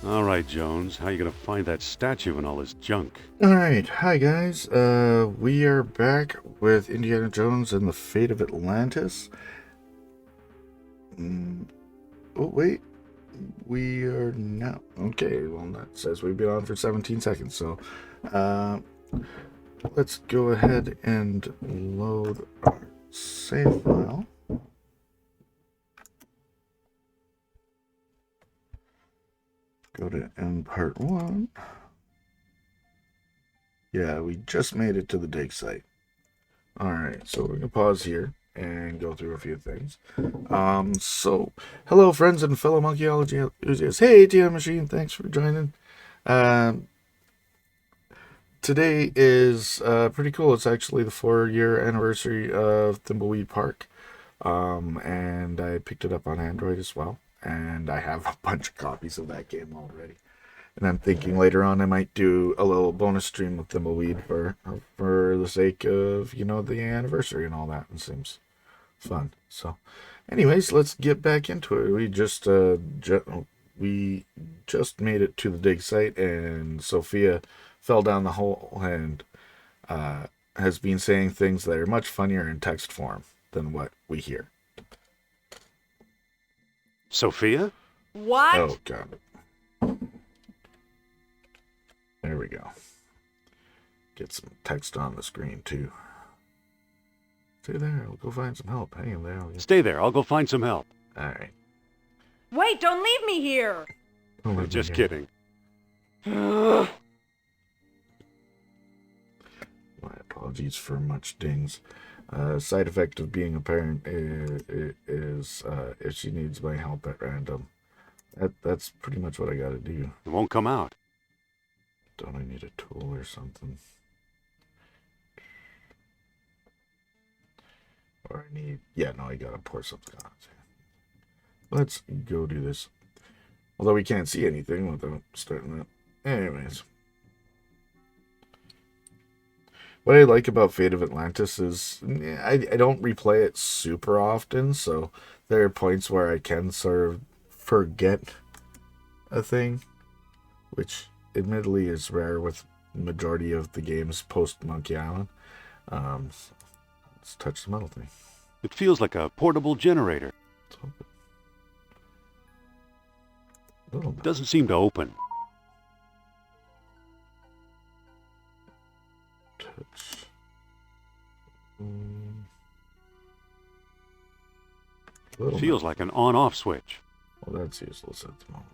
All right, Jones, how you gonna find that statue and all this junk? Alright, hi guys. We are back with Indiana Jones and the Fate of Atlantis. Oh, wait. We are now... Okay, well, that says we've been on for 17 seconds, so... let's go ahead and load our save file. Go to end part 1. Yeah, we just made it to the dig site. Alright, so we're going to pause here and go through a few things. So, hello friends and fellow Monkeyology enthusiasts. Hey, ATM Machine, thanks for joining. Today is pretty cool. It's actually the 4-year anniversary of Thimbleweed Park. And I picked it up on Android as well. And I have a bunch of copies of that game already. And I'm thinking later on I might do a little bonus stream with Thimbleweed for the sake of, you know, the anniversary and all that. It seems fun. So, anyways, let's get back into it. We just made it to the dig site, and Sophia fell down the hole and has been saying things that are much funnier in text form than what we hear. Sophia? What? Oh, God. There we go. Get some text on the screen, too. Stay there. I'll go find some help. Hang in there. Stay there. I'll go find some help. All right. Wait, don't leave me here. I'm just kidding. My apologies for much dings. Side effect of being a parent is if she needs my help at random. That's pretty much what I gotta do. It won't come out. Don't I need a tool or something? Or I need... Yeah, no, I gotta pour something on it. Let's go do this. Although we can't see anything without starting that. Anyways. What I like about Fate of Atlantis is I don't replay it super often, so there are points where I can sort of forget a thing, which admittedly is rare with the majority of the games post Monkey Island. Let's touch the metal thing. It feels like a portable generator. It doesn't seem to open. Touch. It feels like an on-off switch. Well, that's useless at the moment.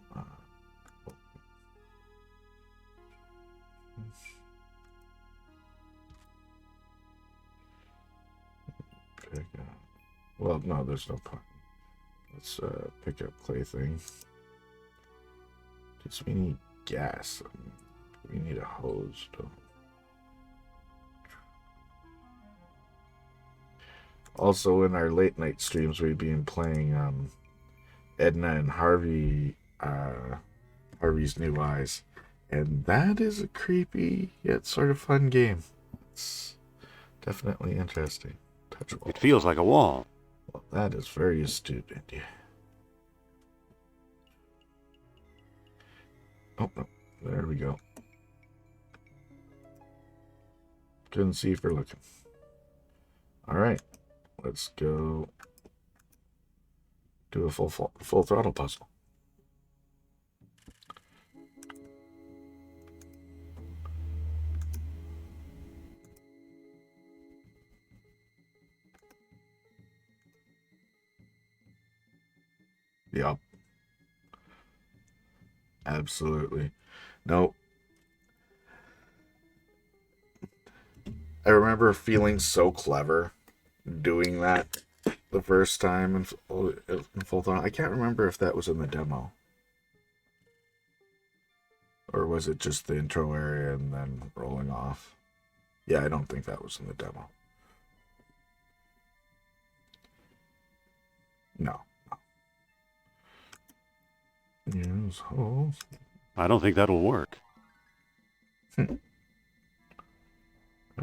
Well, no, there's no point. Let's pick up clay thing. Because we need gas. We need a hose, though. Also, in our late night streams, we've been playing Edna and Harvey's New Eyes, and that is a creepy yet sort of fun game. It's definitely interesting. Touchable. It feels like a wall. Well, that is very astute, Indy. Oh, no. There we go. Couldn't see for looking. All right. Let's go do a full throttle puzzle. Yep. Absolutely. Nope. I remember feeling so clever doing that the first time in full thought. I can't remember if that was in the demo. Or was it just the intro area and then rolling off? Yeah, I don't think that was in the demo. No. Use holes. I don't think that'll work.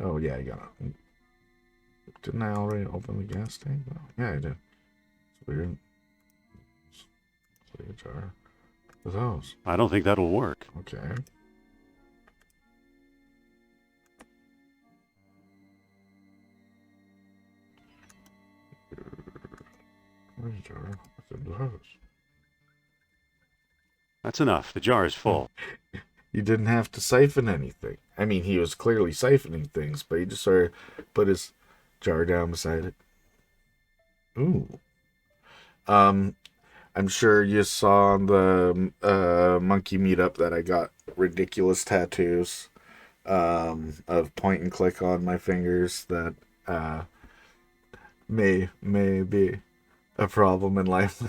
Oh, yeah, I got it. Didn't I already open the gas tank? No. Yeah, I did. It's weird. Play a jar. With those. I don't think that'll work. Okay. Where's the jar? Within the hose. That's enough. The jar is full. You didn't have to siphon anything. I mean, he was clearly siphoning things, but he just sort of put his jar down beside it. Ooh. I'm sure you saw on the monkey meetup that I got ridiculous tattoos of point and click on my fingers that may be a problem in life.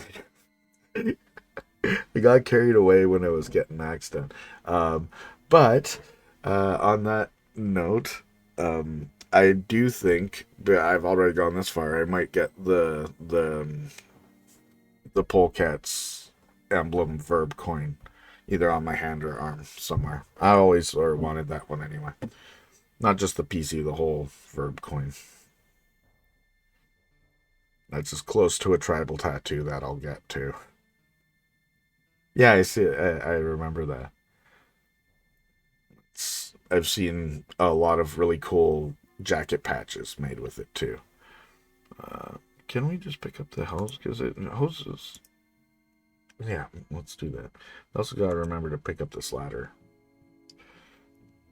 I got carried away when I was getting maxed out. But on that note, I do think that I've already gone this far. I might get the polecat's emblem verb coin either on my hand or arm somewhere. I always wanted that one anyway. Not just the PC, the whole verb coin. That's as close to a tribal tattoo that I'll get to. Yeah, I see it. I remember that. I've seen a lot of really cool jacket patches made with it too. Can we just pick up the hose? Because hoses. Yeah, let's do that. I also gotta remember to pick up this ladder.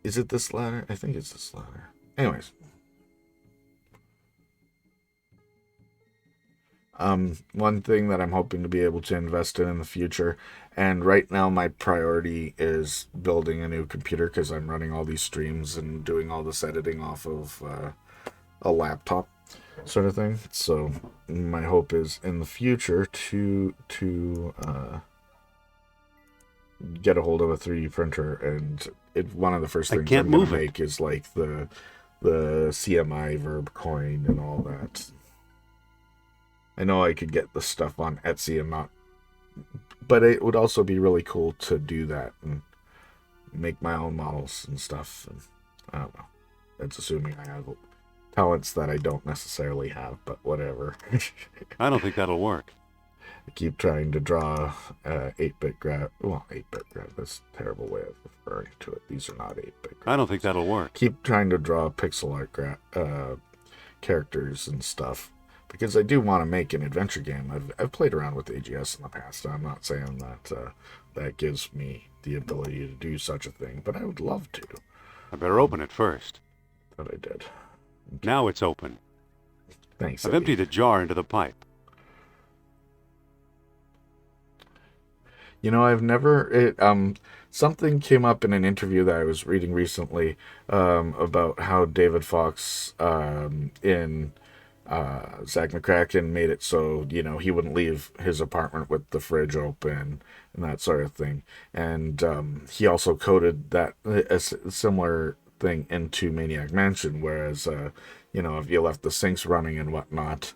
Is it this ladder? I think it's this ladder. Anyways. One thing that I'm hoping to be able to invest in the future, and right now my priority is building a new computer because I'm running all these streams and doing all this editing off of a laptop sort of thing. So my hope is in the future to get a hold of a 3D printer, and one of the first things I'm going to make is like the CMI verb coin and all that. I know I could get the stuff on Etsy and not, but it would also be really cool to do that and make my own models and stuff. And I don't know. That's assuming I have talents that I don't necessarily have, but whatever. I don't think that'll work. I keep trying to draw 8-bit graph. Well, 8-bit graph. That's a terrible way of referring to it. These are not 8-bit graphs. I don't think that'll work. Keep trying to draw pixel art characters and stuff. Because I do want to make an adventure game. I've played around with AGS in the past. I'm not saying that that gives me the ability to do such a thing, but I would love to. I better open it first. But I did. Okay. Now it's open. Thanks. I've emptied a jar into the pipe. You know, I've never... something came up in an interview that I was reading recently about how David Fox in... Zach McCracken made it so, you know, he wouldn't leave his apartment with the fridge open and that sort of thing. And he also coded that a similar thing into Maniac Mansion, whereas, you know, if you left the sinks running and whatnot,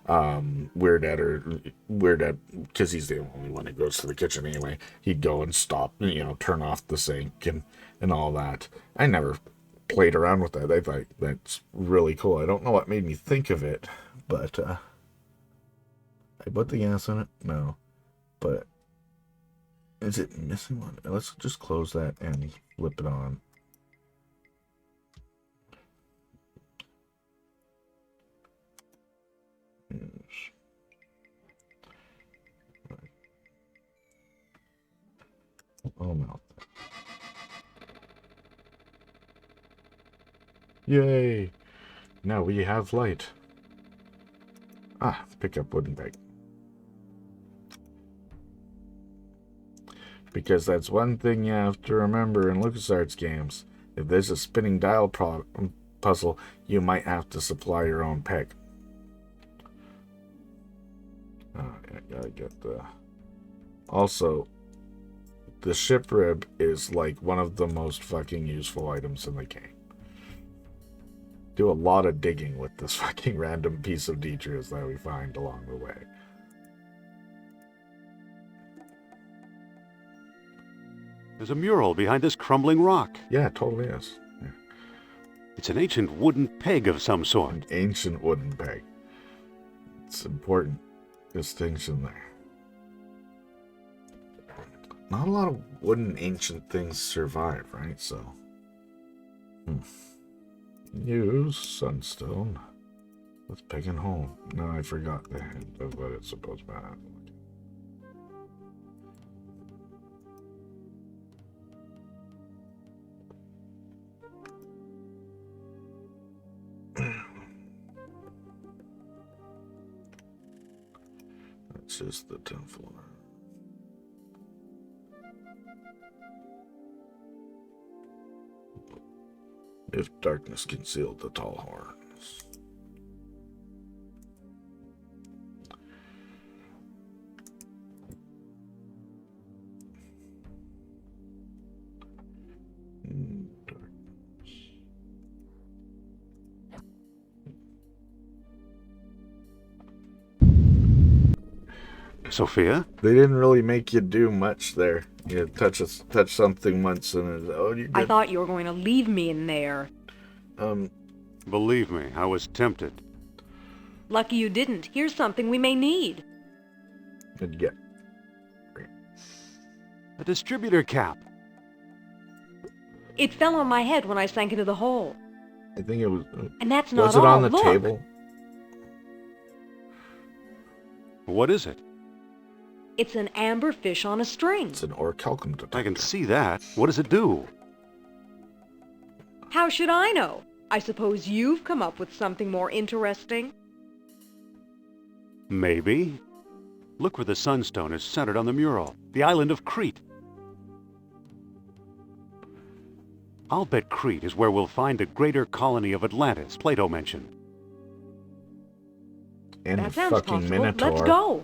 Weird Ed, because he's the only one who goes to the kitchen anyway, he'd go and stop, you know, turn off the sink and all that. I never played around with that. I thought that's really cool. I don't know what made me think of it, but I put the gas in it. No, but is it missing one? Let's just close that and flip it on. Yes. Oh no. Yay! Now we have light. Ah, pick up wooden bag. because that's one thing you have to remember in LucasArts games. If there's a spinning dial puzzle, you might have to supply your own peg. I gotta get the... Also, the ship rib is like one of the most fucking useful items in the game. Do a lot of digging with this fucking random piece of detritus that we find along the way. There's a mural behind this crumbling rock. Yeah, it totally is. Yeah. It's an ancient wooden peg of some sort. An ancient wooden peg. It's important distinction there. Not a lot of wooden ancient things survive, right? So, use sunstone. Let's peg it home. No, I forgot the hint of what it's supposed to have. That's just the 10th floor. If darkness concealed the tall horns. Sophia? They didn't really make you do much there. You touch something once and oh, you're good. I thought you were going to leave me in there. Believe me, I was tempted. Lucky you didn't. Here's something we may need. Good get. A distributor cap. It fell on my head when I sank into the hole. I think it was. And that's not Was it all. on the Look. table? What is it? It's an amber fish on a string. It's an orichalcum detector. I can see that. What does it do? How should I know? I suppose you've come up with something more interesting. Maybe. Look where the sunstone is centered on the mural. The island of Crete. I'll bet Crete is where we'll find the greater colony of Atlantis Plato mentioned. And That the sounds fucking possible. Minotaur. Let's go.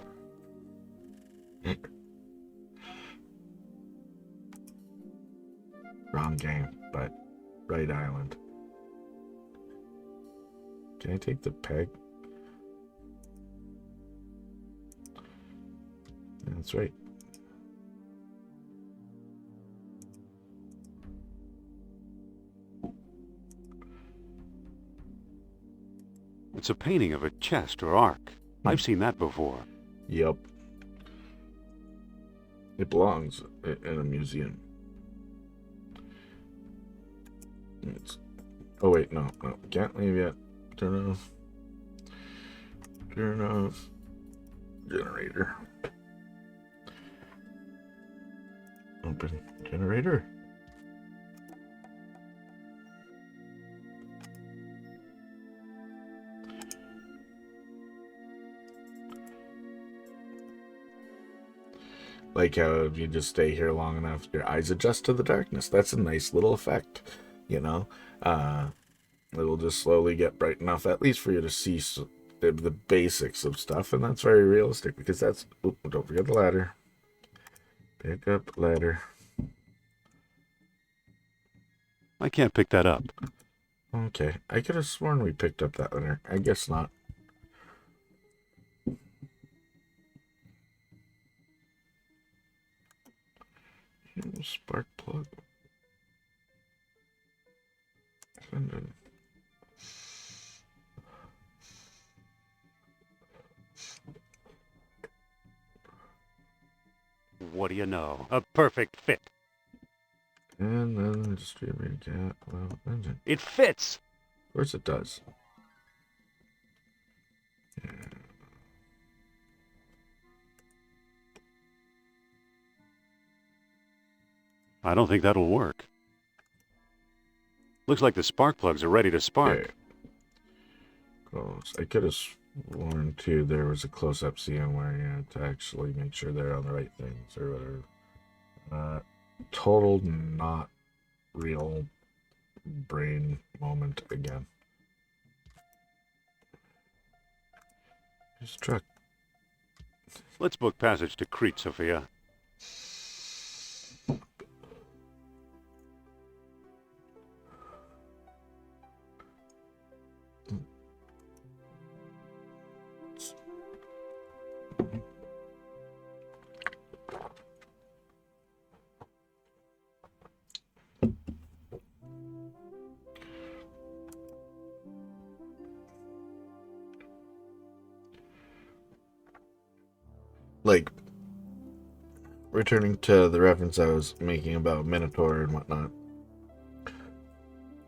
Wrong game, but right island. Can I take the peg? That's right. It's a painting of a chest or ark. I've seen that before. Yep. It belongs in a museum. Oh wait, no, can't leave yet. Turn off. Turn off. Generator. Open generator. Like how if you just stay here long enough, your eyes adjust to the darkness. That's a nice little effect, you know. It'll just slowly get bright enough, at least for you to see the basics of stuff, and that's very realistic because that's. Oop, don't forget the ladder. Pick up ladder. I can't pick that up. Okay, I could have sworn we picked up that ladder. I guess not. Spark plug. What do you know? A perfect fit. And then the distributor cat well engine. It fits. Of course it does. Yeah. I don't think that'll work. Looks like the spark plugs are ready to spark. Okay. Close. I could have sworn too there was a close-up scene where you had to actually make sure they're on the right things or whatever. Total not real brain moment again. Just truck. Let's book passage to Crete, Sophia. Like, returning to the reference I was making about Minotaur and whatnot.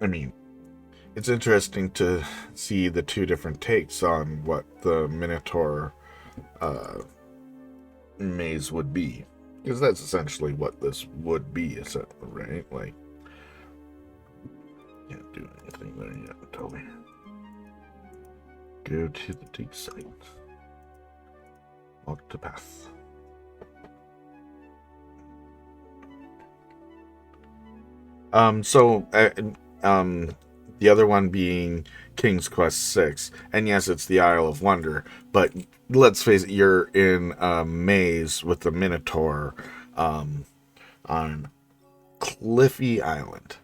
I mean, it's interesting to see the two different takes on what the Minotaur maze would be. Because that's essentially what this would be, right? Like, can't do anything there yet, Toby. Go to the dig site. Walk to path. The other one being King's Quest 6, and yes, it's the Isle of Wonder, but let's face it, you're in a maze with the Minotaur on Cliffy Island.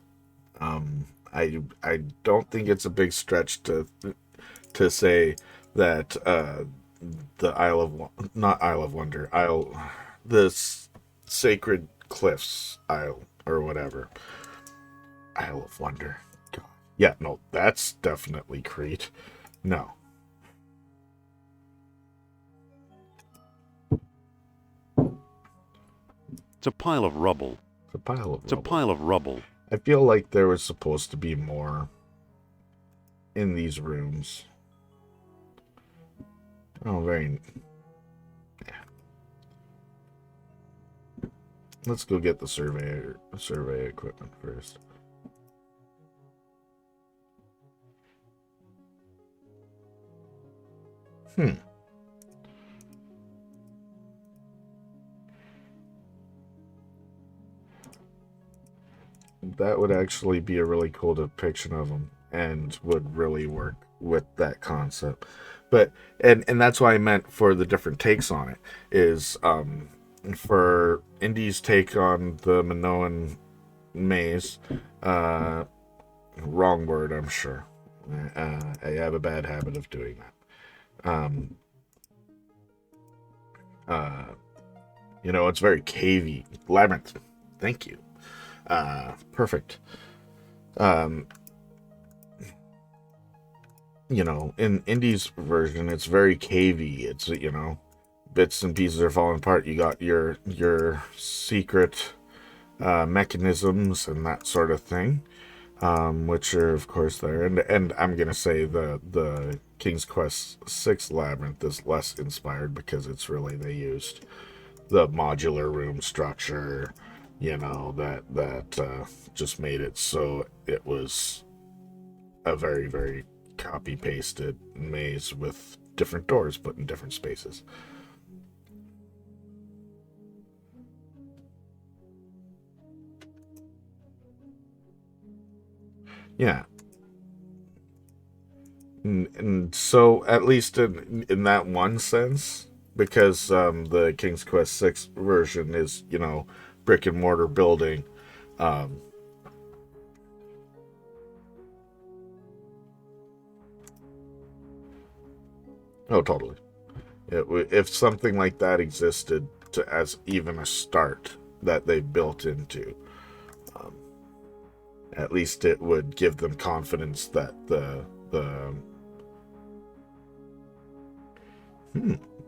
I don't think it's a big stretch to say that the Sacred Cliffs Isle or whatever. Isle of Wonder. God. Yeah, no, that's definitely Crete. No. It's a pile of rubble. It's a pile of It's a pile of rubble. I feel like there was supposed to be more in these rooms. Oh, very... Yeah. Let's go get the survey equipment first. That would actually be a really cool depiction of them and would really work with that concept. But and that's why I meant for the different takes on it is for Indy's take on the Minoan maze, wrong word, I'm sure. I have a bad habit of doing that. It's very cavey. Labyrinth. Thank you. Perfect. In Indy's version, it's very cavey. It's, bits and pieces are falling apart. You got your secret mechanisms and that sort of thing, which are of course there. And I'm gonna say the King's Quest 6 Labyrinth is less inspired because it's really they used the modular room structure, that just made it so it was a very, very copy-pasted maze with different doors put in different spaces. Yeah. And so, at least in that one sense, because the King's Quest 6 version is, brick and mortar building. Oh, totally. If something like that existed as even a start that they built into, at least it would give them confidence that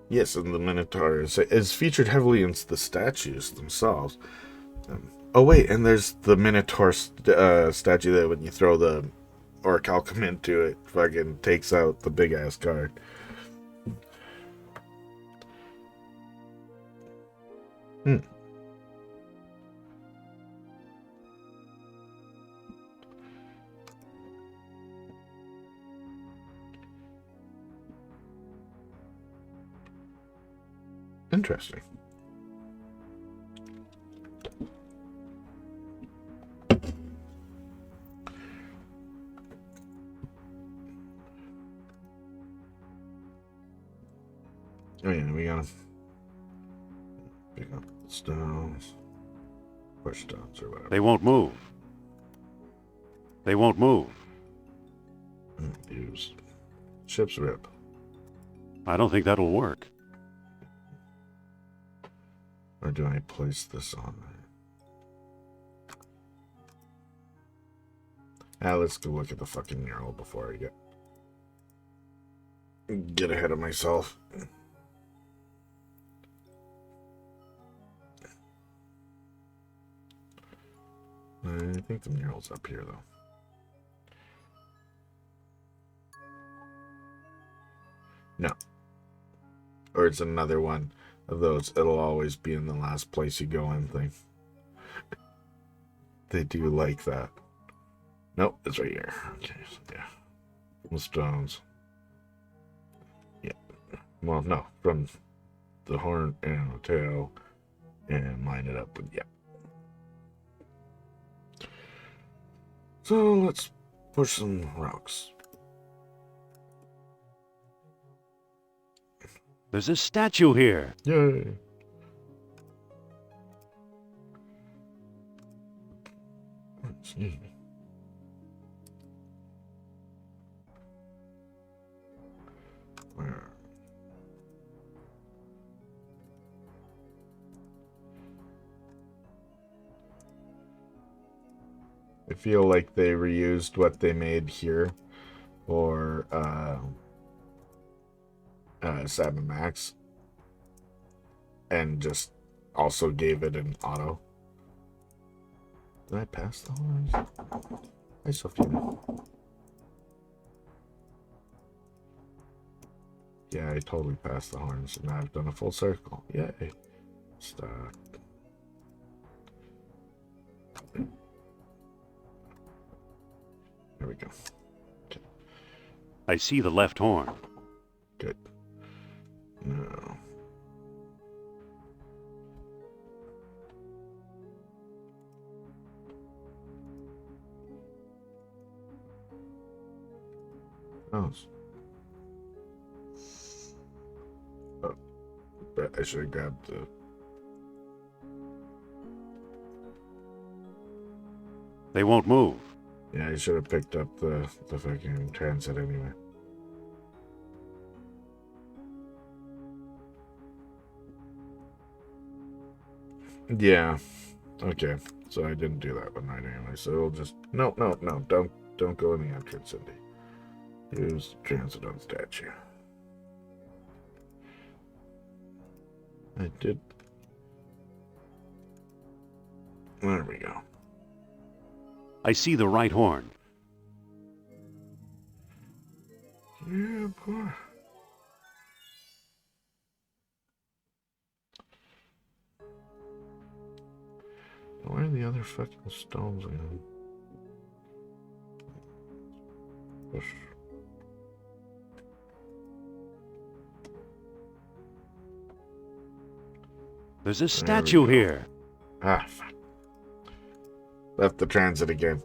yes, and the Minotaur is featured heavily in the statues themselves. Oh wait, and there's the Minotaur statue that when you throw the orichalcum into it, fucking takes out the big ass card. Interesting. Oh yeah, we gotta pick up stones, push stones or whatever. They won't move. They won't move. Use ship's rib. I don't think that'll work. Or do I place this on there? Let's go look at the fucking mural before I get ahead of myself. I think the mural's up here, though. No. Or it's another one of those, it'll always be in the last place you go in thing. They do like that. Nope, it's right here. Okay, so yeah. From the stones. Yeah. Well, no, from the horn and the tail and line it up with, yeah. So let's push some rocks. There's a statue here. Yay. Excuse me. Where? I feel like they reused what they made here for Sam Max and just also gave it an auto. Did I pass the horns? Hi, Sophia. Yeah, I totally passed the horns, and now I've done a full circle. Yay. Stop. There we go. Okay. I see the left horn. Good. No. Oh. Oh. Bet I should have grabbed the... They won't move. Yeah, I should have picked up the fucking transit anyway. Yeah. Okay. So I didn't do that one right anyway. So it'll just no. Don't go in the entrance, Indy. Use transit on statue. I did. There we go. I see the right horn. Yeah, boy. Where are the other fucking stones again? Push. There's a statue here. Ah, fuck. Left the transit again.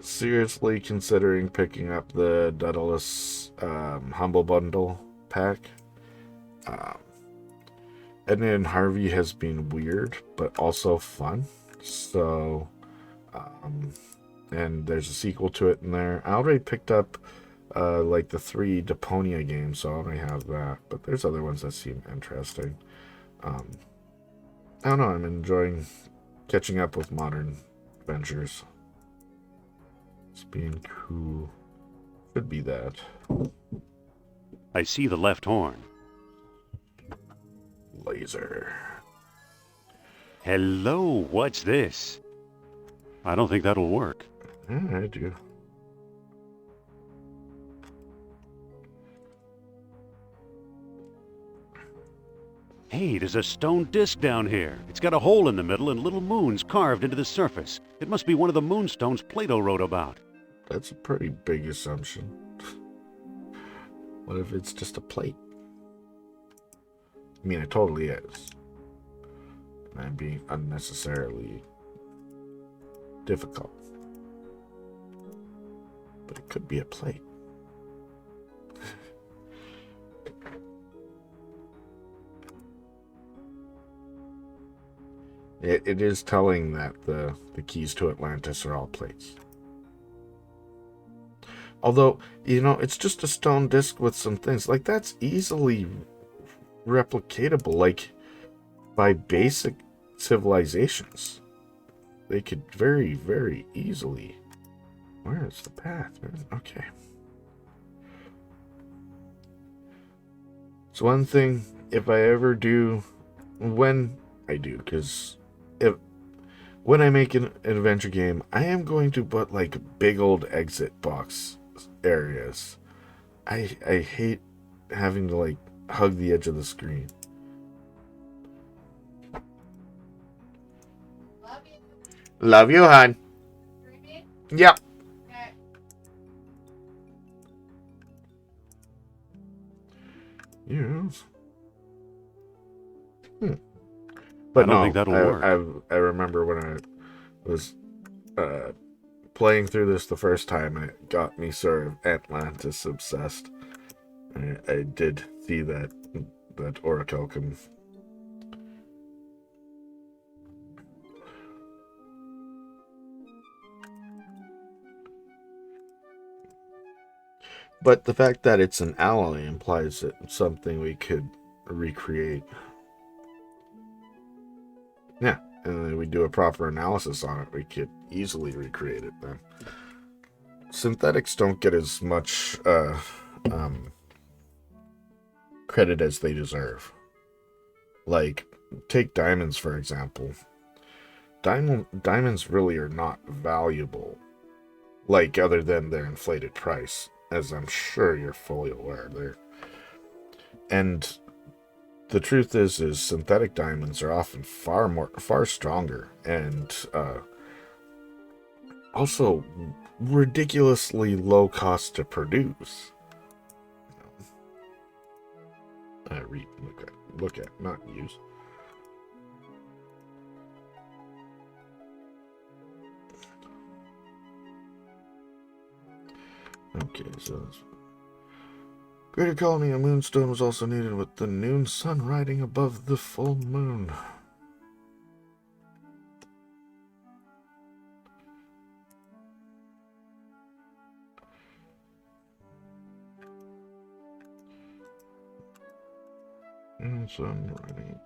Seriously considering picking up the Daedalus Humble Bundle pack. Edna and Harvey has been weird, but also fun. So, and there's a sequel to it in there. I already picked up like the 3 Deponia games, so I already have that. But there's other ones that seem interesting. I don't know. I'm enjoying catching up with modern adventures. It's being cool. Could be that. I see the left horn. Laser. Hello, what's this? I don't think that'll work. Yeah, I do. Hey, there's a stone disc down here. It's got a hole in the middle and little moons carved into the surface. It must be one of the moonstones Plato wrote about. That's a pretty big assumption. What if it's just a plate? I mean, it totally is. and be unnecessarily difficult. But it could be a plate. It is telling that the keys to Atlantis are all plates. Although, it's just a stone disc with some things. Like, that's easily replicatable, like, by basic civilizations. They could very, very easily... Where is the path? Okay. So one thing, if I ever do... When I do, because... When I make an adventure game, I am going to put, like, big old exit box areas. I hate having to, like, hug the edge of the screen. Love you. Love you, hon. Creepy? Yep. Okay. Yes. But I don't think that'll work. I remember when I was playing through this the first time, it got me sort of Atlantis obsessed. I did see that orichalcum. But the fact that it's an alloy implies that it's something we could recreate. Yeah, and then we do a proper analysis on it, we could easily recreate it then. Synthetics don't get as much credit as they deserve. Like, take diamonds, for example. Diamonds really are not valuable, like, other than their inflated price, as I'm sure you're fully aware. And the truth is synthetic diamonds are often far stronger, and also ridiculously low cost to produce. Look at, not use. Okay, so greater colony of moonstone was also needed with the noon sun riding above the full moon. Sun riding.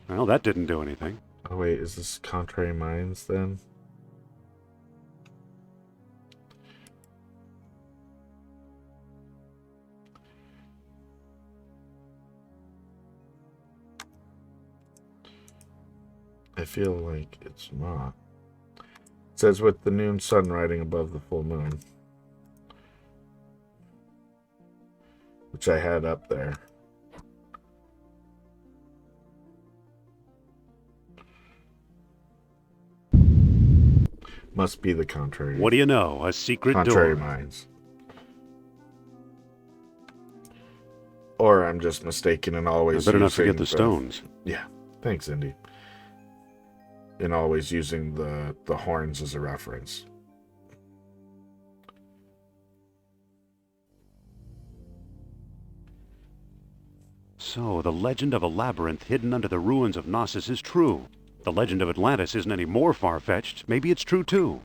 Well, that didn't do anything. Oh wait, is this contrary minds then? I feel like it's not. It says with the noon sun riding above the full moon. Which I had up there. Must be the contrary. What do you know? A secret Contrary door. minds. Or I'm just mistaken and always I better not using forget the stones. Yeah. Thanks, Indy. And always using the horns as a reference. So, the legend of a labyrinth hidden under the ruins of Knossos is true. The legend of Atlantis isn't any more far-fetched. Maybe it's true, too.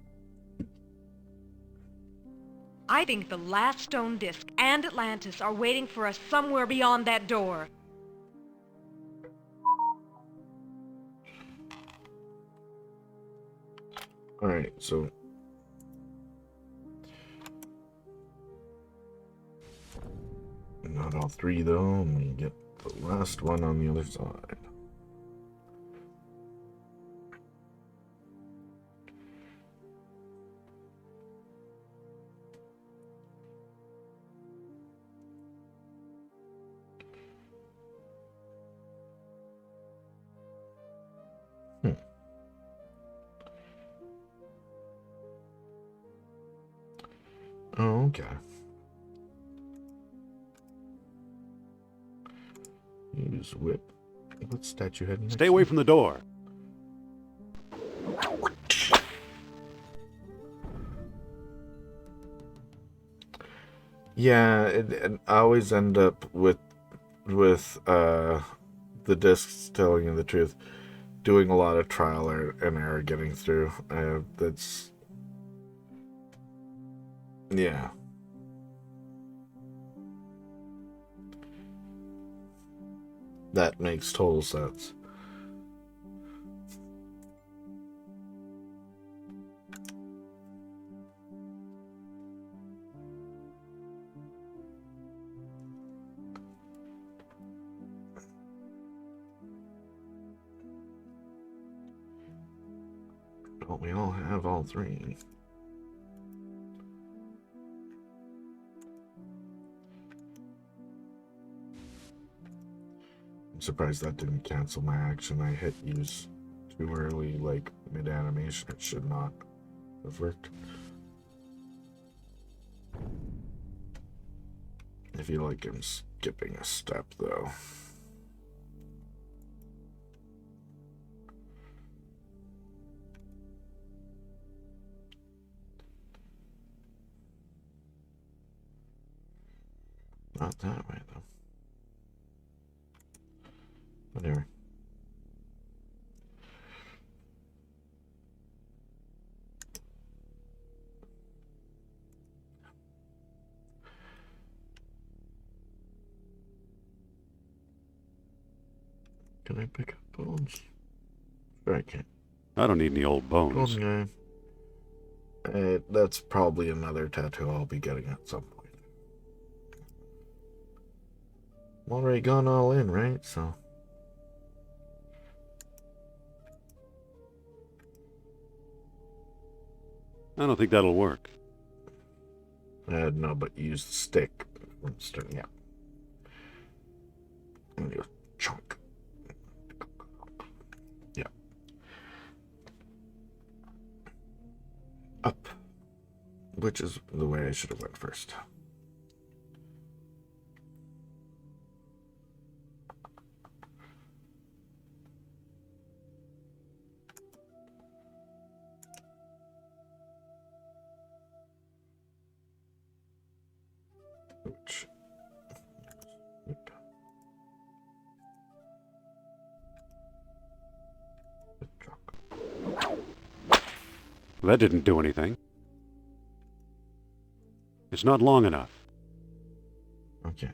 I think the last stone disc and Atlantis are waiting for us somewhere beyond that door. Alright, so... Not all three, though. Let me get the last one on the other side. Okay. Use whip. What statue head next? Stay away from the door. Yeah, and I always end up with the discs telling you the truth, doing a lot of trial and error getting through. That's yeah. That makes total sense. Don't we all have all three? I'm surprised that didn't cancel my action. I hit use too early, like mid-animation. It should not have worked. I feel like I'm skipping a step, though. Not that way, though. Whatever. Can I pick up bones? Sure I can. I don't need any old bones. Okay. That's probably another tattoo I'll be getting at some point. I'm already gone all in, right? So. I don't think that'll work. No, but use the stick. Yeah. And you chunk. Yeah. Up. Which is the way I should have went first. Which. Yep. That didn't do anything. It's not long enough. Okay.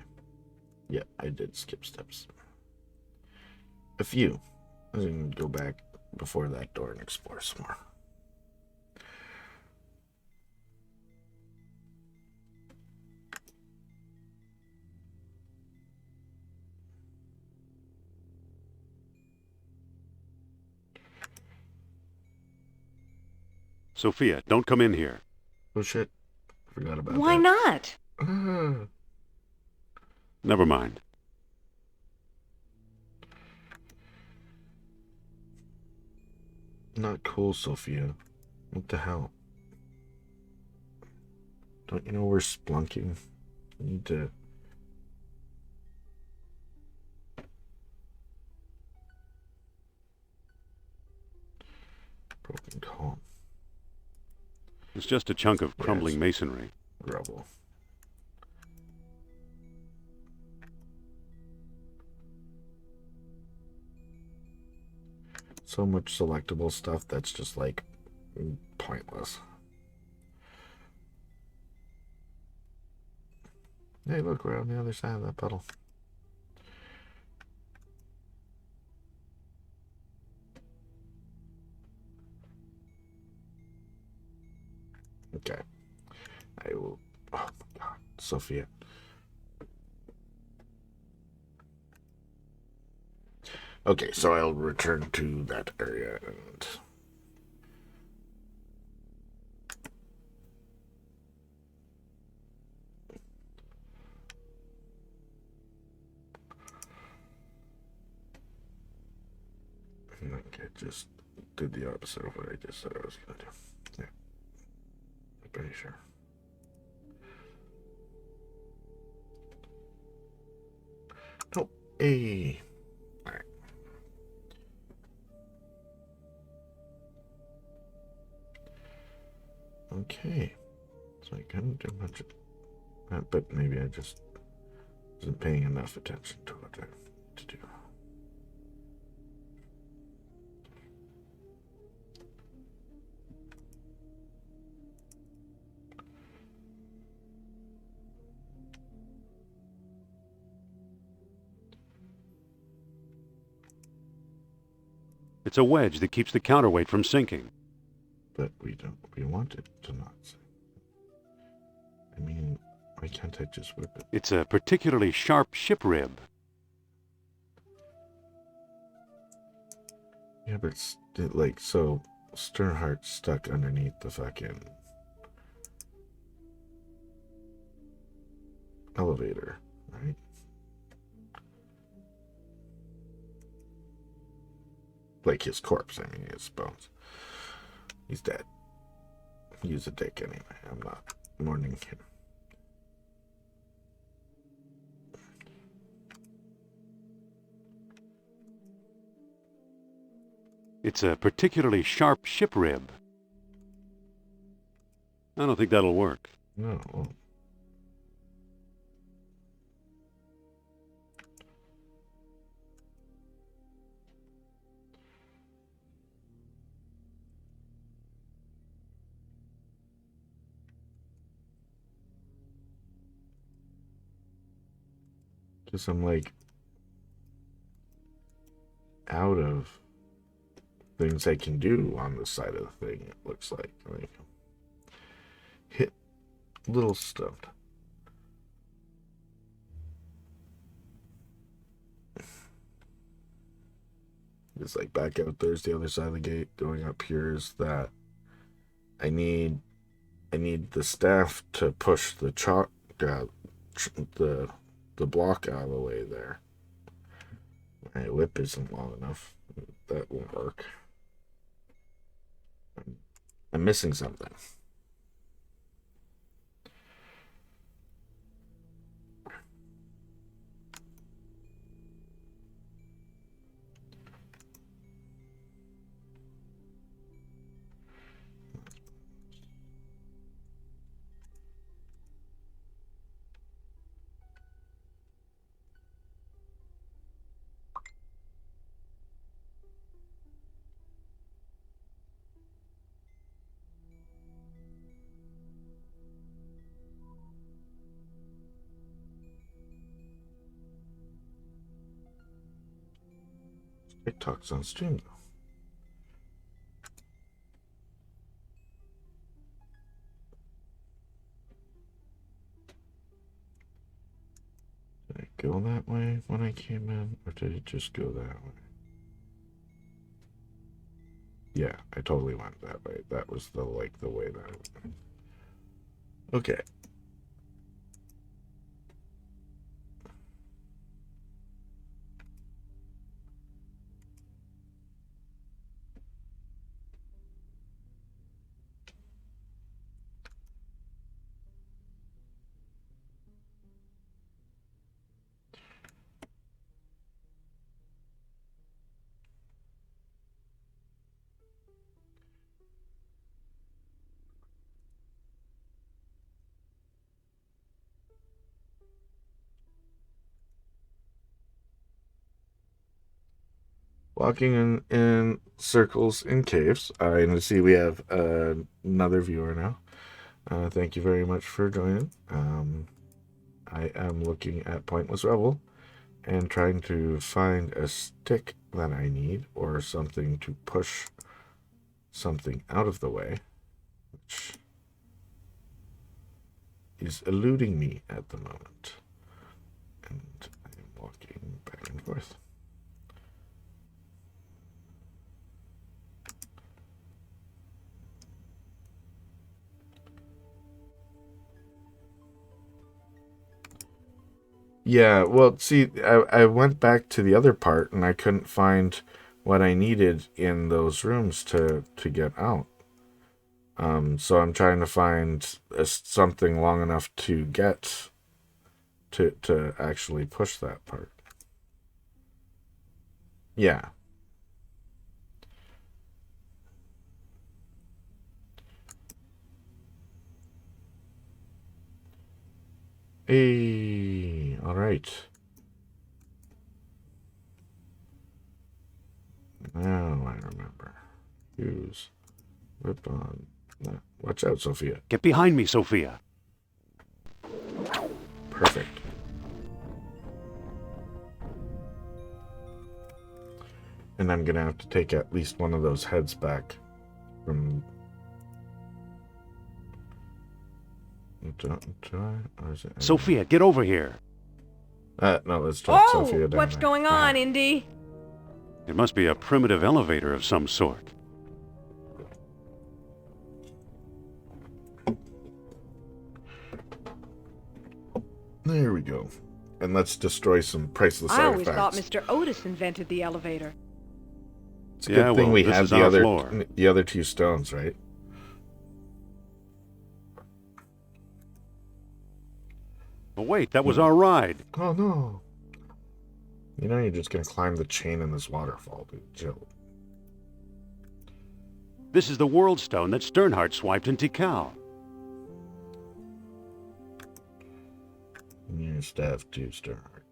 Yeah, I did skip steps. A few. I can go back before that door and explore some more. Sophia, don't come in here. Oh shit. Forgot about Why that. not? Never mind. Not cool, Sophia. What the hell? Don't you know we're splunking? You need to... Broken column. It's just a chunk of crumbling masonry. Rubble. So much selectable stuff that's just like pointless. Hey, look, we're on the other side of that puddle. Okay. I will. Oh my god, Sophia. Okay, so I'll return to that area and... Okay, just did the opposite of what I just said I was going to do. Yeah. I'm pretty sure. Hey. Alright. Okay. So I couldn't do much of that, but maybe I just wasn't paying enough attention to what I need to do. It's a wedge that keeps the counterweight from sinking. But we want it to not sink. I mean, why can't I just whip it? It's a particularly sharp ship rib. Yeah, but like, so Sternhart's stuck underneath the fucking elevator, right? Like his corpse, I mean, his bones. He's dead. He's a dick anyway. I'm not mourning him. It's a particularly sharp ship rib. I don't think that'll work. No. Because I'm like out of things I can do on this side of the thing, it looks like hit little stuff. It's like back out there's the other side of the gate. Going up here is that I need the staff to push the the block out of the way there. My whip isn't long enough. That won't work. I'm missing something. TikTok's on stream though. Did I go that way when I came in, or did it just go that way? Yeah, I totally went that way. That was the way that I went. Okay. Walking in circles in caves. And I see we have another viewer now. Thank you very much for joining. I am looking at Pointless Revel and trying to find a stick that I need or something to push something out of the way, which is eluding me at the moment. And I am walking back and forth. Yeah, well, see, I went back to the other part and I couldn't find what I needed in those rooms to get out. So I'm trying to find something long enough to get to actually push that part. Yeah. Hey, all right. Now I remember. Use whip on. Watch out, Sophia. Get behind me, Sophia. Perfect. And I'm gonna have to take at least one of those heads back from. Or is it... Sophia, get over here. No, let's talk Oh, Sophia down what's there. going on, Indy? It must be a primitive elevator of some sort. There we go. And let's destroy some priceless I always thought artifacts. Mr. Otis invented the elevator. It's a good thing well, we this have is our floor. the other two stones, right? Oh, wait, that was our ride. Oh no. You know you're just gonna climb the chain in this waterfall, dude. Chill. This is the world stone that Sternhardt swiped in Tikal. And your staff too, Sternhardt.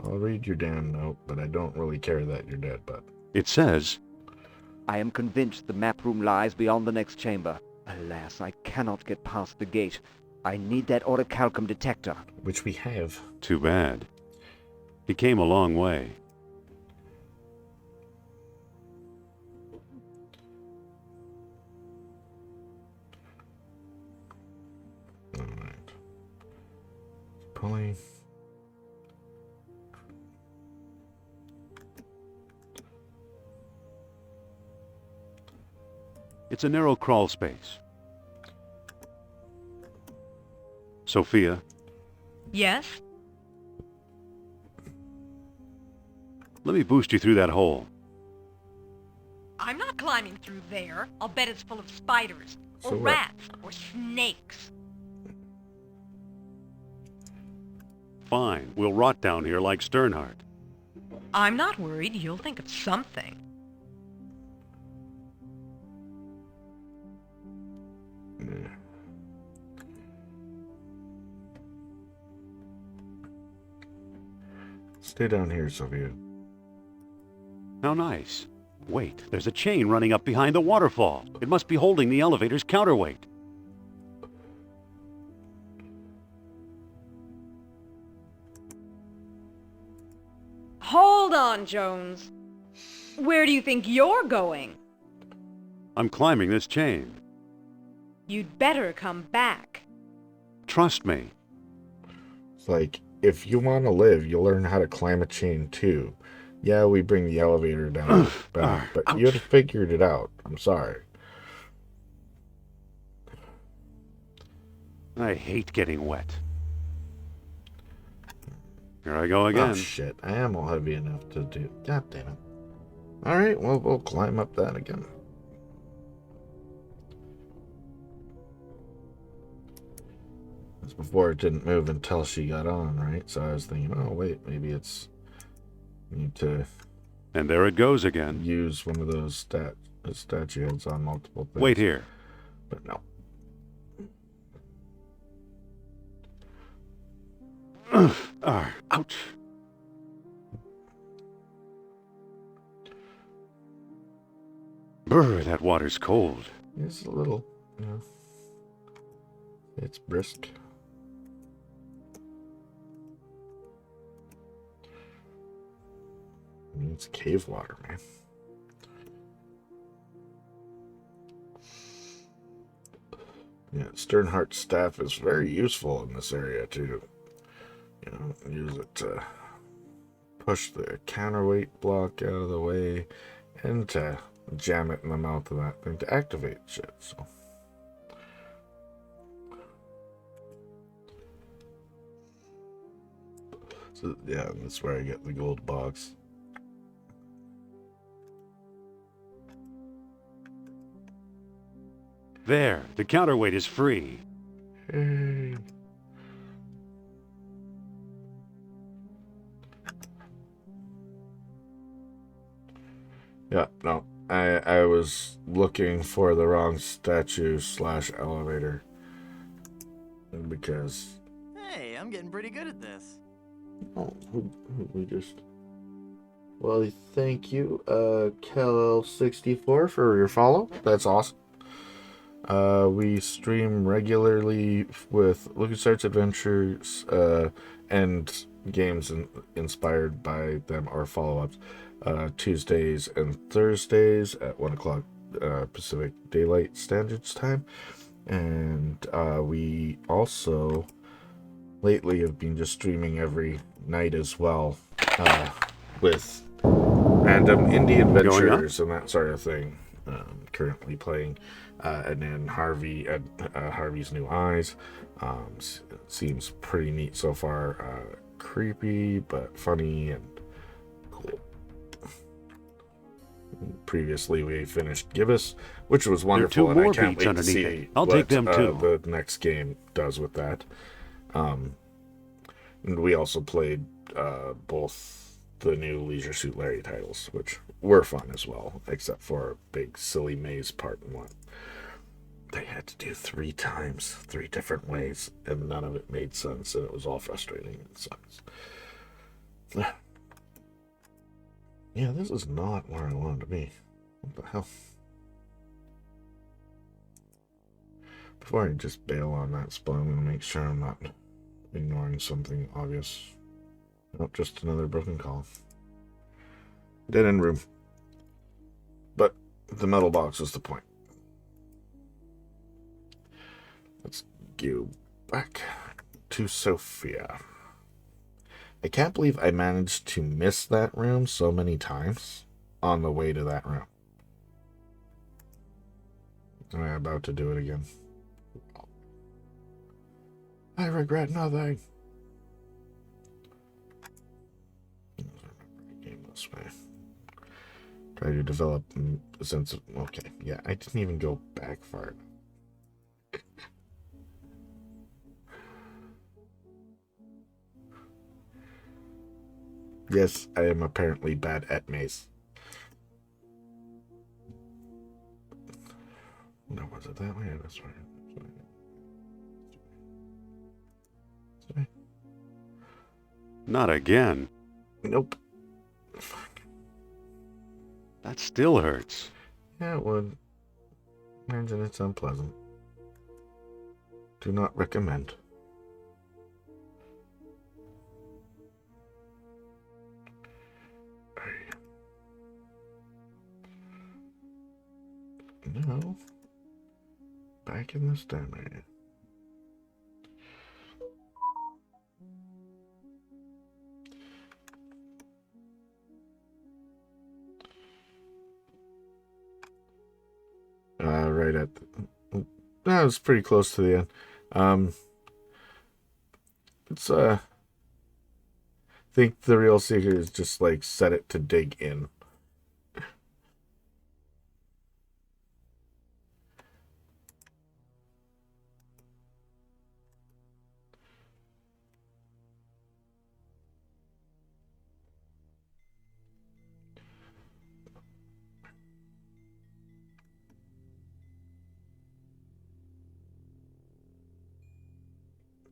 I'll read your damn note, but I don't really care that you're dead, but It says, I am convinced the map room lies beyond the next chamber. Alas, I cannot get past the gate. I need that orichalcum detector. which we have. too bad. He came a long way. Alright. Pulling. It's a narrow crawl space. Sophia, Yes? let me boost you through that hole. I'm not climbing through there. I'll bet it's full of spiders, or So what? rats, or snakes. Fine, we'll rot down here like Sternhardt. I'm not worried. You'll think of something. Yeah. Stay down here, Sophia. How nice. Wait, there's a chain running up behind the waterfall. It must be holding the elevator's counterweight. Hold on, Jones. Where do you think you're going? I'm climbing this chain. You'd better come back. Trust me. It's like, if you want to live, you'll learn how to climb a chain too. Yeah, we bring the elevator down back, but you have figured it out. I'm sorry. I hate getting wet. Here I go again. Oh shit, I am all heavy enough to do. God damn it. Alright, well, we'll climb up that again. As before, it didn't move until she got on, right? So I was thinking, oh wait, maybe it's... need to And there it goes again. use one of those statue heads on multiple things. Wait here. But no. Ouch. Brr, that water's cold. It's a little, you know, it's brisk. I mean, it's cave water, man. Yeah, Sternhardt's staff is very useful in this area, too. You know, use it to push the counterweight block out of the way and to jam it in the mouth of that thing to activate shit, so. So, yeah, that's where I get the gold box. There, the counterweight is free. Hey. Yeah, no. I was looking for the wrong statue / elevator. Because... Hey, I'm getting pretty good at this. Oh, we just... Well, thank you, Kel64 for your follow. That's awesome. We stream regularly with LucasArts adventures and games inspired by them or follow-ups. Tuesdays and Thursdays at 1 o'clock Pacific Daylight Standards Time. And we also lately have been just streaming every night as well with random indie adventures and that sort of thing. Currently playing and then Harvey at Harvey's New Eyes. Seems pretty neat so far. Creepy but funny and cool. Previously we finished Gibbous, which was wonderful, and I can't wait to see I'll take them too. The next game does with that. And we also played both the new Leisure Suit Larry titles, which were fun as well, except for a big silly maze part in one. They had to do 3 times, 3 different ways, and none of it made sense, and it was all frustrating and sucks. Yeah, this is not where I wanted to be. What the hell? Before I just bail on that spot, I'm going to make sure I'm not ignoring something obvious. Nope, just another broken call. Dead end room. But the metal box was the point. Let's go back to Sophia. I can't believe I managed to miss that room so many times on the way to that room. I'm about to do it again. I regret nothing. Game this way. Try to develop a sense of... Okay, yeah, I didn't even go back far. Yes, I am apparently bad at maze. No, was it that way or this way? This way? Not again. Nope. That still hurts. Yeah, it would. Imagine it's unpleasant. Do not recommend. No. Back in this time area. Right at the... That was pretty close to the end. It's, I think the real secret is just, like, set it to dig in.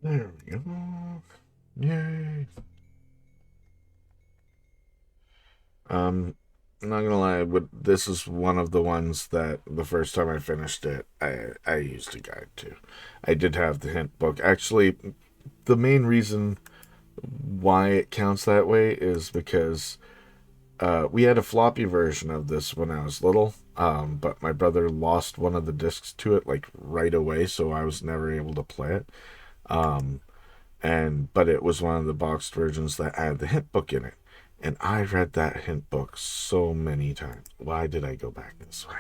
There we go. Yay. I'm not gonna lie, this is one of the ones that the first time I finished it, I used a guide to. I did have the hint book. Actually, the main reason why it counts that way is because we had a floppy version of this when I was little, but my brother lost one of the discs to it like right away, so I was never able to play it. But it was one of the boxed versions that had the hint book in it. And I read that hint book so many times. Why did I go back this way?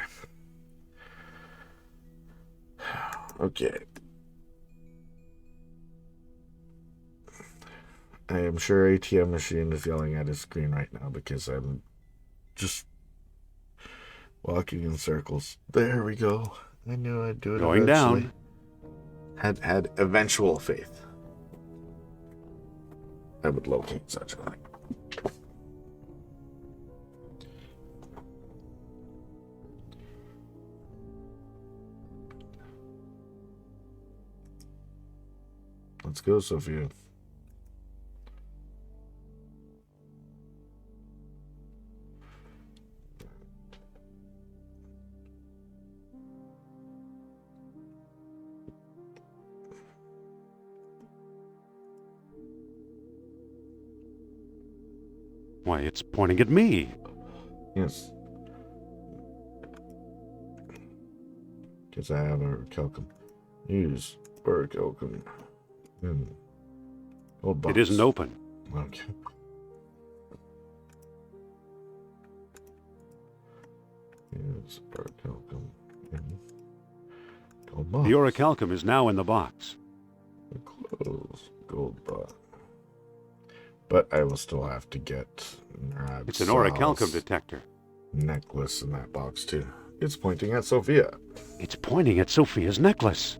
Okay. I am sure ATM machine is yelling at his screen right now because I'm just walking in circles. There we go. I knew I'd do it Going eventually. down. Had eventual faith I would locate such a thing. Let's go, Sophia. Why, it's pointing at me. Yes. Because I have orichalcum. Use orichalcum. Old box. It isn't open. Okay. Use orichalcum. Gold box. The orichalcum is now in the box. Close. Gold box. But I will still have to get It's an orichalcum detector. necklace in that box too. It's pointing at Sophia. It's pointing at Sophia's necklace.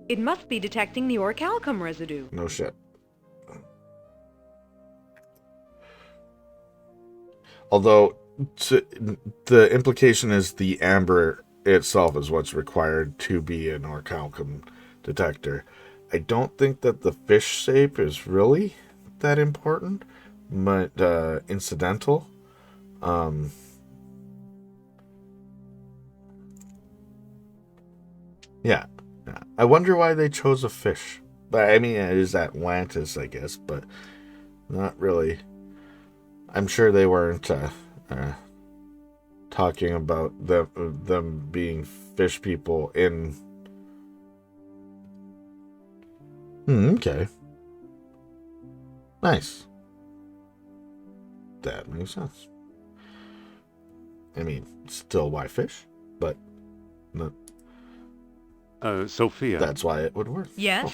It must be detecting the orichalcum residue. No shit. Although the implication is the amber itself is what's required to be an orichalcum detector. I don't think that the fish shape is really that important, but incidental. Yeah. I wonder why they chose a fish. But I mean, it is Atlantis, I guess, but not really. I'm sure they weren't talking about them being fish people in. Okay. Nice. That makes sense. I mean, still why fish, but no, Sophia. that's why it would work. Yes?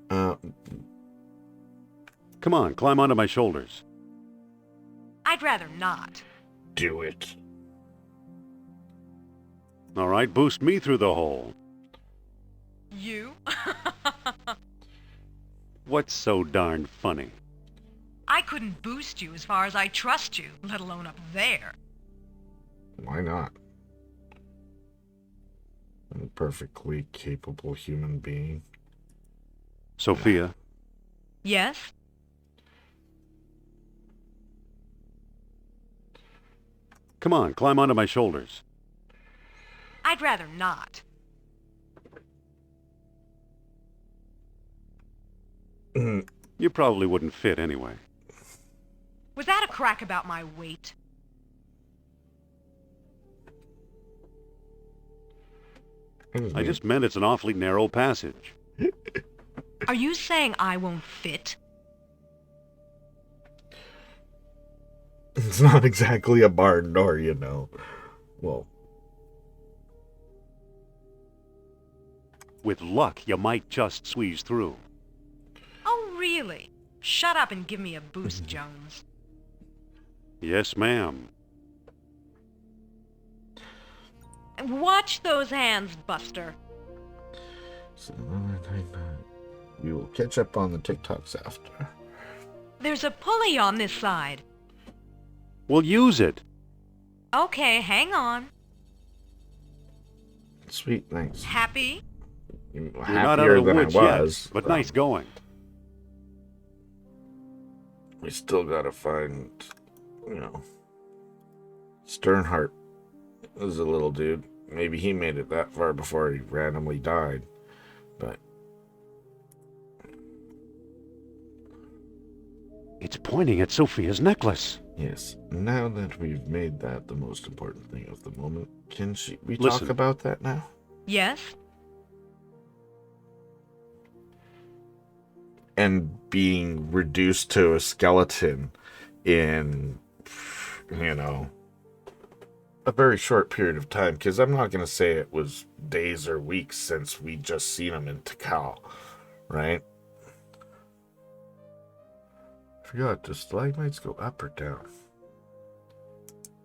Come on, climb onto my shoulders. I'd rather not. Do it. All right, boost me through the hole. You? What's so darn funny? I couldn't boost you as far as I trust you, let alone up there. Why not? I'm a perfectly capable human being. Sophia, Yes? come on, climb onto my shoulders. I'd rather not. You probably wouldn't fit anyway. Was that a crack about my weight? I just meant it's an awfully narrow passage. Are you saying I won't fit? It's not exactly a barn door, you know. Well, With luck, you might just squeeze through. Oh, really? Shut up and give me a boost, Jones. Yes, ma'am. Watch those hands, Buster. we will catch up on the TikToks after. There's a pulley on this side. Well, use it. Okay, hang on. Sweet, thanks. Happy? You're not out Happier of the than woods I was. yet, but nice going. We still gotta find, Sternhardt is a little dude. Maybe he made it that far before he randomly died. But It's pointing at Sophia's necklace. yes, now that we've made that the most important thing of the moment, can we Listen. talk about that now? Yes? And being reduced to a skeleton in, a very short period of time. Because I'm not going to say it was days or weeks since we just seen him in Tikal, right? I forgot, do stalagmites go up or down?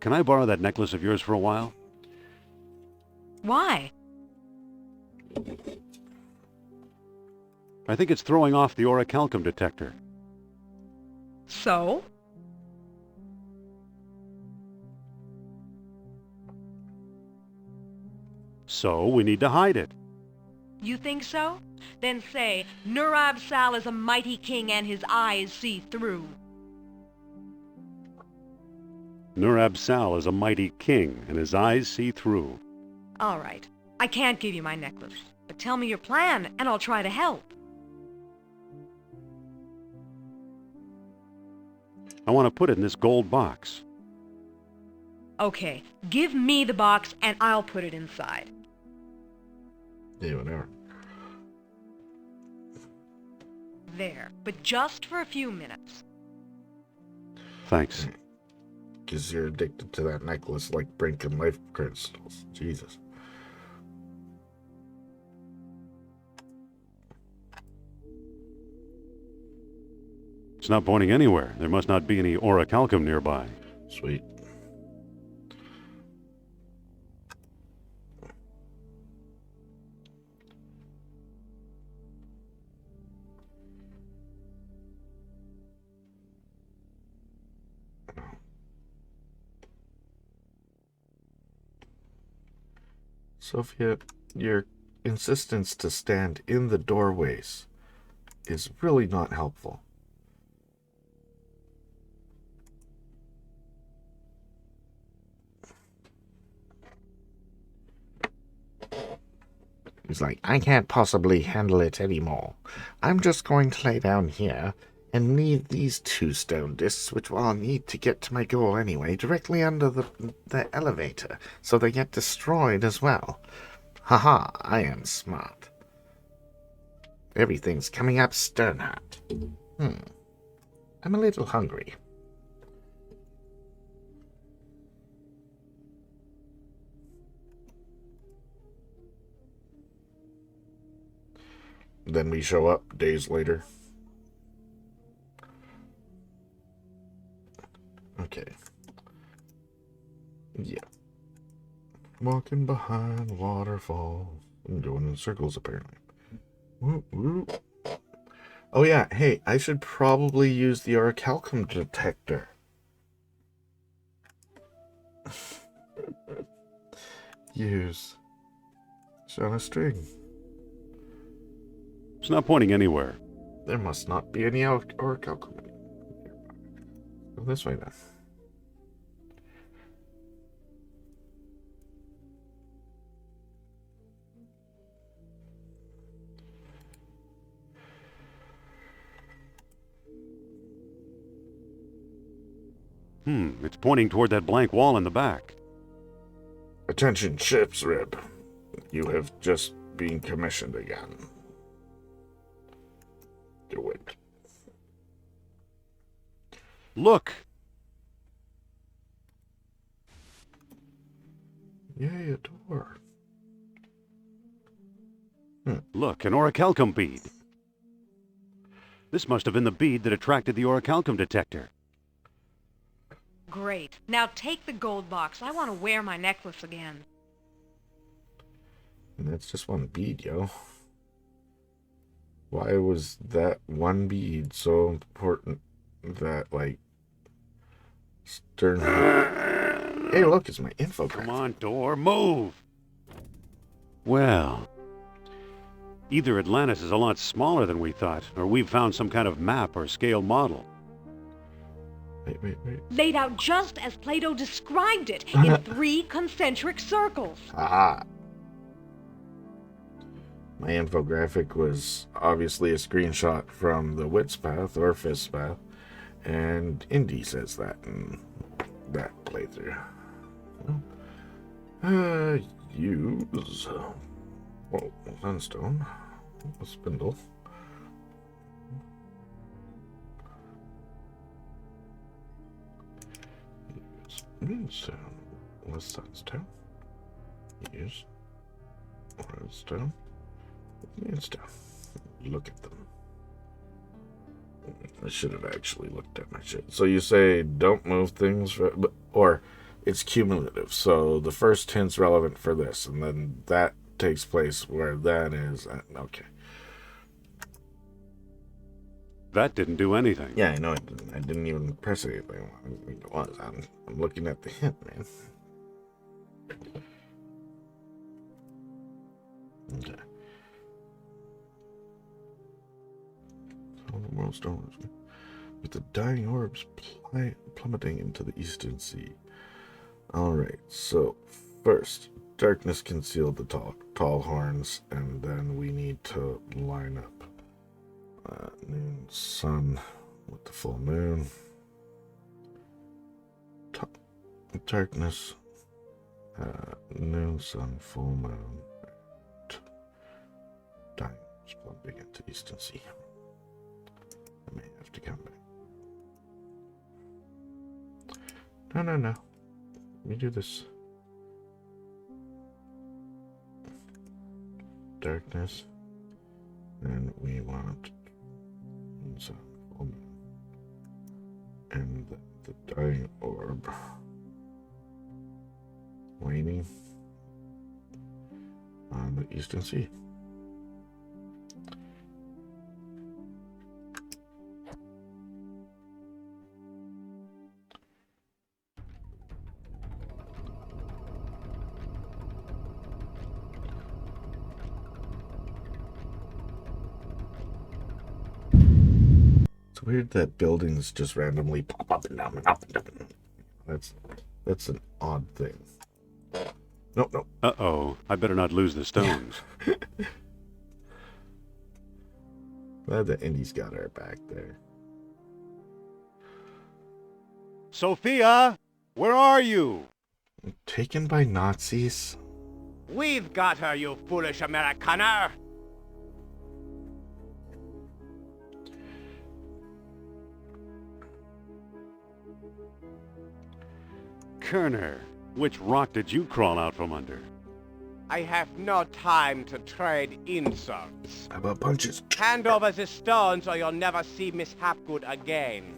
Can I borrow that necklace of yours for a while? Why? I think it's throwing off the orichalcum detector. So? So we need to hide it. You think so? Then say, Nurab Sal is a mighty king and his eyes see through. Nurab Sal is a mighty king, and his eyes see through. All right. I can't give you my necklace, but tell me your plan, and I'll try to help. I want to put it in this gold box. Okay, give me the box, and I'll put it inside. Yeah, whatever. There, but just for a few minutes. Thanks. Because you're addicted to that necklace like Brinkin life crystals. Jesus. It's not pointing anywhere. There must not be any orichalcum nearby. Sweet. Sophia, your insistence to stand in the doorways is really not helpful. He's like, I can't possibly handle it anymore. I'm just going to lay down here and leave these 2 stone discs, which I'll need to get to my goal anyway, directly under the elevator, so they get destroyed as well. Haha, I am smart. Everything's coming up Sternhart. I'm a little hungry. Then we show up days later. Okay. Yeah. Walking behind waterfalls. I'm going in circles, apparently. Whoop, whoop. Oh, yeah. Hey, I should probably use the orichalcum detector. Use. It's on a string. It's not pointing anywhere. There must not be any orichalcum. Go this way then. It's pointing toward that blank wall in the back. Attention, ship's rib. You have just been commissioned again. Do it. Look! Yay, a door. Look, an orichalcum bead. This must have been the bead that attracted the orichalcum detector. Great. Now take the gold box. I want to wear my necklace again. And that's just one bead, yo. Why was that one bead so important that, like, Stern... Hey, look, it's my infographic. Come on, door, move! Well, either Atlantis is a lot smaller than we thought, or we've found some kind of map or scale model. Wait. Laid out just as Plato described it, in 3 concentric circles. Aha! My infographic was obviously a screenshot from the Wits path or Fist path, and Indy says that in that playthrough. Use sunstone, a spindle. Use sunstone. Use redstone. Look at them. I should have actually looked at my shit. So you say don't move things, or it's cumulative. So the first hint's relevant for this, and then that takes place where that is. Okay. That didn't do anything. Yeah, I know it didn't. I didn't even press anything. I think it was. I'm looking at the hint, man. Okay. world stone with the dying orbs plummeting into the eastern sea. Alright, so first, darkness concealed the tall horns, and then we need to line up noon sun with the full moon. Darkness, noon sun, full moon, dying orbs plummeting into eastern sea. I may have to come back. No. Let me do this. Darkness. And we want sun, full moon. And the dying orb waning on the eastern sea. It's weird that buildings just randomly pop up and down and up and down. That's an odd thing. No. Uh-oh. I better not lose the stones. Glad that Indy's got her back there. Sophia! Where are you? Taken by Nazis? We've got her, you foolish Americaner! Kerner, which rock did you crawl out from under? I have no time to trade insults. How about punches? Hand over the stones or you'll never see Miss Hapgood again.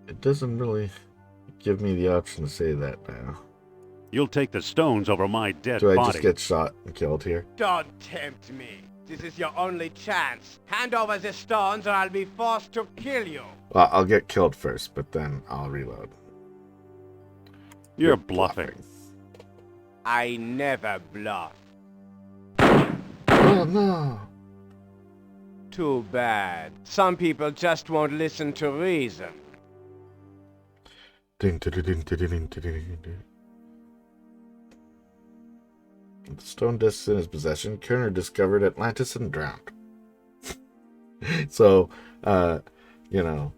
It doesn't really give me the option to say that now. You'll take the stones over my dead Do I body. just get shot and killed here? Don't tempt me. This is your only chance. Hand over the stones or I'll be forced to kill you. Well, I'll get killed first, but then I'll reload. You're bluffing. I never bluff. Oh, no. Too bad. Some people just won't listen to reason. Ding, ding, ding, ding, ding, ding, ding, ding. With the stone discs in his possession, Kerner discovered Atlantis and drowned. So, you know,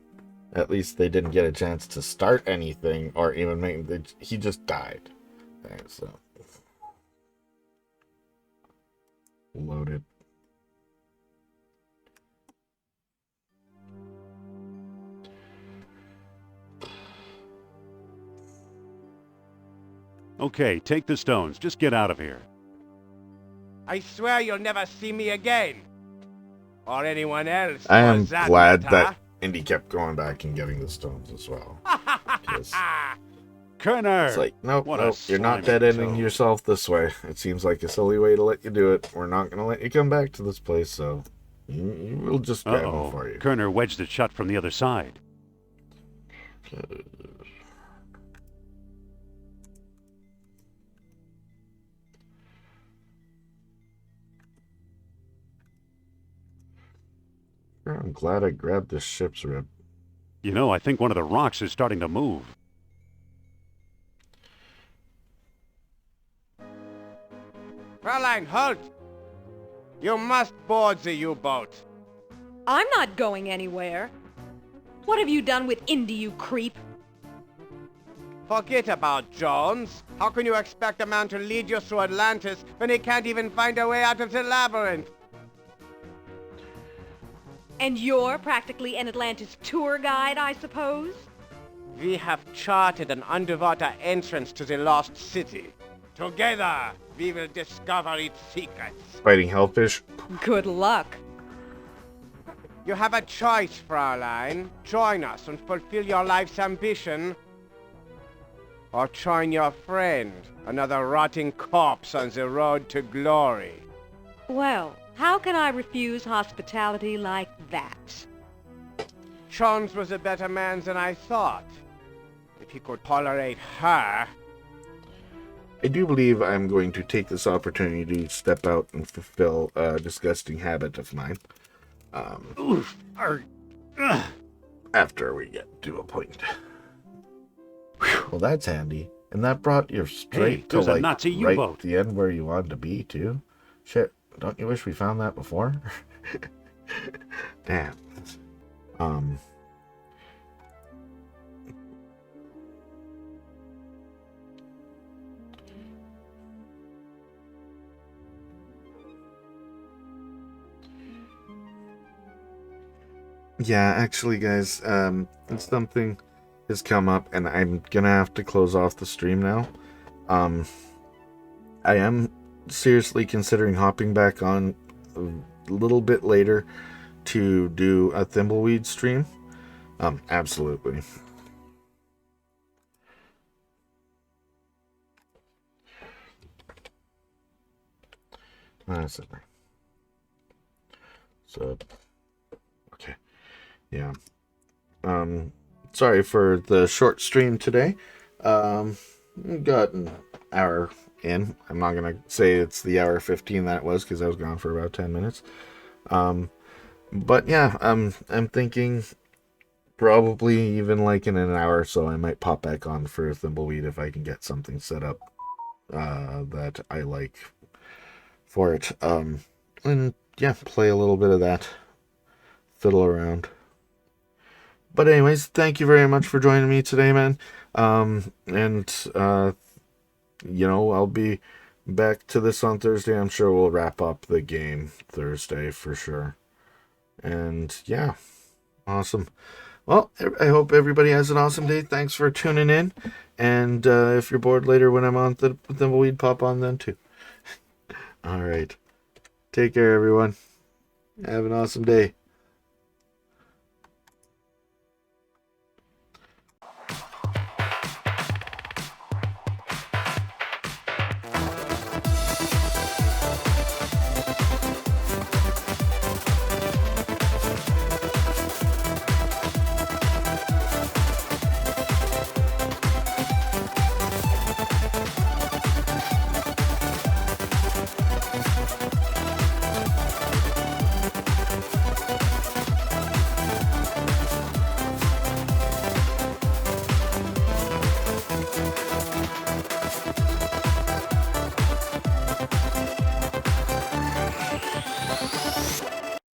at least they didn't get a chance to start anything or even make... He just died. Okay, so... Loaded. Okay, take the stones. Just get out of here. I swear you'll never see me again. Or anyone else. I am for that glad matter. that Indy kept going back and getting the stones as well. 'Cause Kerner! it's like, nope, What a nope, you're not slimy dead-ending toad. yourself this way. It seems like a silly way to let you do it. We're not going to let you come back to this place, so we'll just grab them for you. Kerner wedged it shut from the other side. I'm glad I grabbed this ship's rib. You know, I think one of the rocks is starting to move. Fräulein, halt! You must board the U-boat. I'm not going anywhere. What have you done with Indy, you creep? Forget about Jones. How can you expect a man to lead you through Atlantis when he can't even find a way out of the labyrinth? And you're practically an Atlantis tour guide, I suppose? We have charted an underwater entrance to the lost city. Together, we will discover its secrets. Fighting hellfish. Good luck. You have a choice, Fraulein. Join us and fulfill your life's ambition. Or join your friend, another rotting corpse on the road to glory. Well, how can I refuse hospitality like that? Jones was a better man than I thought. If he could tolerate her. I do believe I'm going to take this opportunity to step out and fulfill a disgusting habit of mine. After we get to a point. Well, that's handy. And that brought you straight Hey, to, there's a like, Nazi right U-boat. the end where you wanted to be, too. Shit, don't you wish we found that before? Damn. Yeah, actually, guys, something has come up, and I'm gonna have to close off the stream now. I am seriously considering hopping back on a little bit later to do a Thimbleweed stream. Absolutely. That's it. So, okay. Yeah. Sorry for the short stream today. Got an hour in. I'm not gonna say it's the hour 15 that it was, because I was gone for about 10 minutes. But yeah, I'm thinking probably even like in an hour or so I might pop back on for Thimbleweed if I can get something set up that I like for it. And yeah, play a little bit of that. Fiddle around. But anyways, thank you very much for joining me today, man. You know, I'll be back to this on Thursday. I'm sure we'll wrap up the game Thursday for sure. And yeah, awesome. Well, I hope everybody has an awesome day. Thanks for tuning in. And if you're bored later when I'm on Thimbleweed, pop on then too. All right. Take care, everyone. Have an awesome day.